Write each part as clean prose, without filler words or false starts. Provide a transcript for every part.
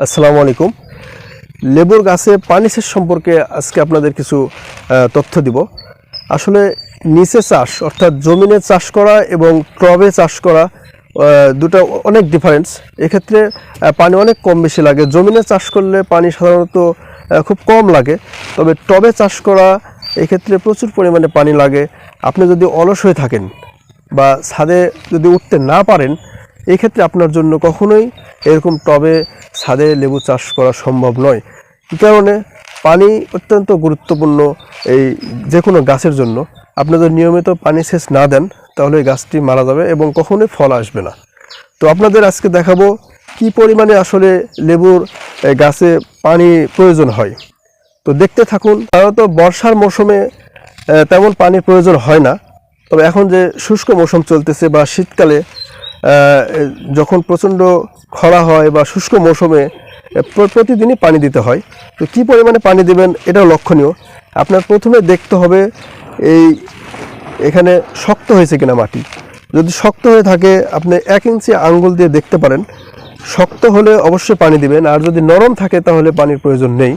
আসসালামু আলাইকুম। লেবুর গাছে পানি সেচ সম্পর্কে আজকে আপনাদের কিছু তথ্য দিব। আসলে নিচে চাষ অর্থাৎ জমিনে চাষ করা এবং টবে চাষ করা দুটো অনেক ডিফারেন্স। এক্ষেত্রে পানি অনেক কম বেশি লাগে। জমিনে চাষ করলে পানি সাধারণত খুব কম লাগে, তবে টবে চাষ করা এক্ষেত্রে প্রচুর পরিমাণে পানি লাগে। আপনি যদি অলস হয়ে থাকেন বা ছাদে যদি উঠতে না পারেন, এই ক্ষেত্রে আপনার জন্য কখনোই এরকম টবে ছাদে লেবু চাষ করা সম্ভব নয়। এই কারণে পানি অত্যন্ত গুরুত্বপূর্ণ এই যে কোনো গাছের জন্য। আপনি যদি নিয়মিত পানি সেচ না দেন তাহলে এই গাছটি মারা যাবে এবং কখনোই ফল আসবে না। তো আপনাদের আজকে দেখাবো কি পরিমাণে আসলে লেবুর গাছে পানি প্রয়োজন হয়। তো দেখতে থাকুন। সাধারণত বর্ষার মৌসুমে তেমন পানির প্রয়োজন হয় না, তবে এখন যে শুষ্ক মৌসুম চলতেছে বা শীতকালে যখন প্রচণ্ড খরা হয় বা শুষ্ক মৌসুমে প্রতিদিনই পানি দিতে হয়। তো কী পরিমাণে পানি দেবেন এটাও লক্ষণীয়। আপনার প্রথমে দেখতে হবে এখানে শক্ত হয়েছে কিনা মাটি। যদি শক্ত হয়ে থাকে আপনি 1 ইঞ্চি আঙ্গুল দিয়ে দেখতে পারেন। শক্ত হলে অবশ্যই পানি দিবেন, আর যদি নরম থাকে তাহলে পানির প্রয়োজন নেই।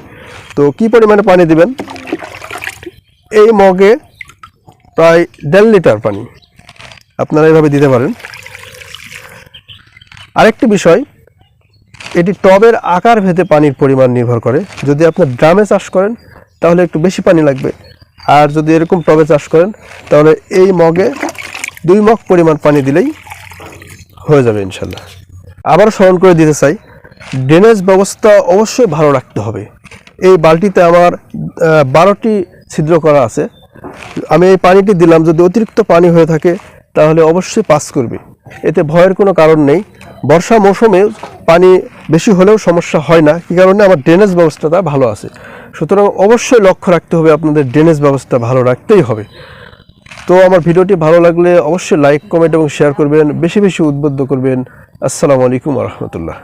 তো কী পরিমাণে পানি দিবেন, এই মগে প্রায় 1.5 লিটার পানি আপনারা এভাবে দিতে পারেন। আরেকটি বিষয়, এটি টবের আকার ভেদে পানির পরিমাণ নির্ভর করে। যদি আপনি ড্রামে চাষ করেন তাহলে একটু বেশি পানি লাগবে, আর যদি এরকম টবে চাষ করেন তাহলে এই মগে 2 মগ পরিমাণ পানি দিলেই হয়ে যাবে ইনশাল্লাহ। আবার স্মরণ করে দিতে চাই, ড্রেনেজ ব্যবস্থা অবশ্যই ভালো রাখতে হবে। এই বালতিতে আমার 12টি ছিদ্র করা আছে। আমি এই পানিটি দিলাম, যদি অতিরিক্ত পানি হয়ে থাকে তাহলে অবশ্যই পাস করবে, এতে ভয়ের কোনো কারণ নেই। বর্ষা মৌসুমে পানি বেশি হলেও সমস্যা হয় না, কী কারণে আমার ড্রেনেজ ব্যবস্থাটা ভালো আছে। সুতরাং অবশ্যই লক্ষ্য রাখতে হবে, আপনাদের ড্রেনেজ ব্যবস্থা ভালো রাখতেই হবে। তো আমার ভিডিওটি ভালো লাগলে অবশ্যই লাইক, কমেন্ট এবং শেয়ার করবেন, বেশি বেশি উদ্বুদ্ধ করবেন। আসসালামু আলাইকুম ওয়া রাহমাতুল্লাহ।